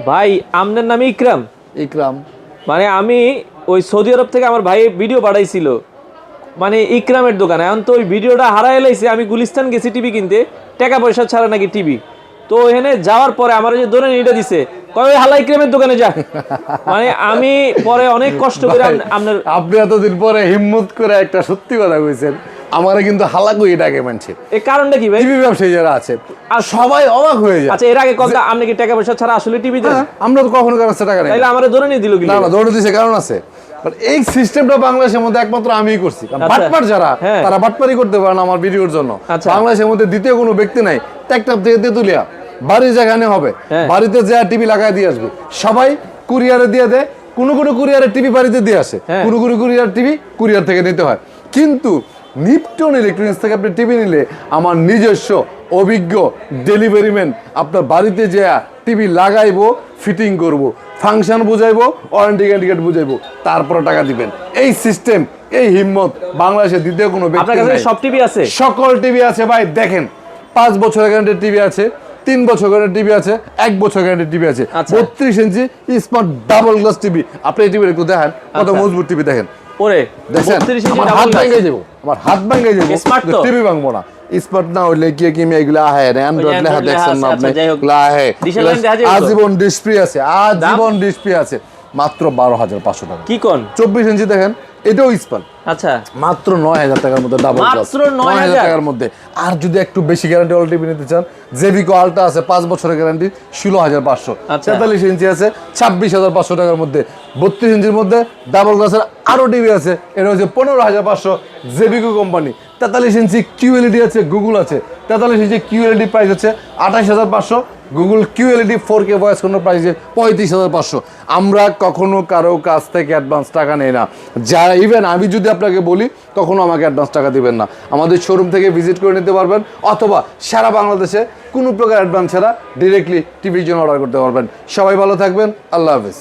ভাই আপনার নামে ইকরাম? ইকরাম মানে আমি ওই সৌদি আরব থেকে আমার ভাই ভিডিও পাঠাইছিল, মানে ইকরামের দোকানে। এখন তো ওই ভিডিওটা হারাই এলাইছে। আমি গুলিস্তান গেছি টিভি কিনতে, টাকা পয়সা ছাড়া নাকি টিভি। তো এখানে যাওয়ার পরে আমার যে দোকানে এটা দিছে, কয় ওই হালা ইকরামের দোকানে যা। মানে আমি পরে অনেক কষ্ট করে আপনার আপনি এতদিন পরে হিম্মত করে একটা সত্যি কথা কইছেন, আমারে কিন্তু হালাকুই এটাকে মানছে। এই কারণটা কি ভাই? টিভি ব্যবসায়ী যারা আছে আর সবাই অবাক হয়ে যায়। আচ্ছা, এর আগে কথা আপনি কি টাকা পয়সা ছাড়া আসলে টিভি দেন? আমরা তো কখনো কারো কাছে টাকা নেই। তাইলে আমারে ধরে নিয়ে দিল কি? না না, দৌড়ে দিছে কারণ আছে। বাট এই সিস্টেমটা বাংলাদেশের মধ্যে একমাত্র আমিই করছি। কারণ আচ্ছা। বাটপার যারা, হ্যাঁ। তারা বাটপারি করতে পারে না আমার ভিডিওর জন্য। আচ্ছা। বাংলাদেশের মধ্যে দ্বিতীয় কোনো ব্যক্তি নাই ট্যাকটাপ দিয়ে তেতুলিয়া বাড়ি যেখানে হবে হ্যাঁ। বাড়িতে যা টিভি লাগায় দিয়ে আসবে। সবাই কুরিয়ারে দিয়ে দেয়, কোনো কুরিয়ারে টিভি বাড়িতে দিয়ে আসে, হ্যাঁ। কোনো কুরিয়ার টিভি কুরিয়ার থেকে নিতে হয়। কিন্তু নিপটন ইলেকট্রনিক্স থেকে আপনি টিভি নিলে আমার নিজস্ব অভিজ্ঞ ডেলিভারি ম্যান আপনার বাড়িতে যে টিভি লাগাইবো, ফিটিং করব, ফাংশন বুঝাইবো, ওয়ারেন্টি গ্যারান্টি বুঝাইবো, তারপরে টাকা দিবেন। এই সিস্টেম, এই হিম্মত বাংলাদেশে দ্বিতীয় কোনো ব্যক্তি আপনার কাছে নাই। সব টিভি আছে? সকল টিভি আছে ভাই। দেখেন, 5 বছরের গ্যারান্টির টিভি আছে, 3 বছর গ্যারান্টির টিভি আছে, 1 বছর গ্যারান্টির টিভি আছে, আচ্ছা। 32 ইঞ্চি স্মার্ট ডাবল গ্লাস টিভি। আপনি এই টিভি একটু দেখেন কত আচ্ছা। মজবুত টিভি। দেখেন ওরে দেখেন, 32 ইঞ্চি আমার ডাবল হাত গ্লাস। ভেঙে যাবো, আমার হাত ভেঙে যাবো, Smart তো? টিভি ভাঙবো না। স্মার্ট না হইলে কি কি এগুলা আহে অ্যান্ড্রয়েড লেখা Android লেখা দেখছেন না আছে, আপনি? আচ্ছা, যাই হোক। এগুলা আহে, ডিসেল লাইন দেখা যাবে তো? আজীবন ডিসপ্লে আছে, আজীবন ডিসপ্লে আছে, মাত্র 12,500 টাকা। কি কোন? 24 ইঞ্চি দেখেন, এটাও স্পান, আচ্ছা, মাত্র 9,000 টাকার মধ্যে ডাবল গ্লাস, মাত্র 9,000 টাকার মধ্যে। আর যদি একটু বেশি গ্যারান্টি ওয়ালা টিভি নিতে চান, জেবিকো আলট্রা আছে 5 বছরের গ্যারান্টি, 16,500। আচ্ছা। 43 ইঞ্চি আছে 26,500 টাকার মধ্যে। 32 ইঞ্চির মধ্যে ডাবল গ্লাসের আরো টিভি আছে, এটা হচ্ছে 15,500, জেবিকো কোম্পানি। 43 ইঞ্চি কিউএলইডি আছে, গুগল আছে। 43 ইঞ্চি কিউএলইডি প্রাইস হচ্ছে 28,500, Google QLED 4K voice control price 35,500। আমরা কখনো কারো কাছ থেকে অ্যাডভান্স টাকা নেই না। যারা ইভেন আমি যদি আপনাকে বলি, তখনও আমাকে অ্যাডভান্স টাকা দিবেন না। আমাদের শোরুম থেকে ভিজিট করে নিতে পারবেন, অথবা সারা বাংলাদেশে কোনো প্রকার অ্যাডভান্স ছাড়া ডিরেক্টলি টিভির জন্য অর্ডার করতে পারবেন। সবাই ভালো থাকবেন, আল্লাহ হাফেজ।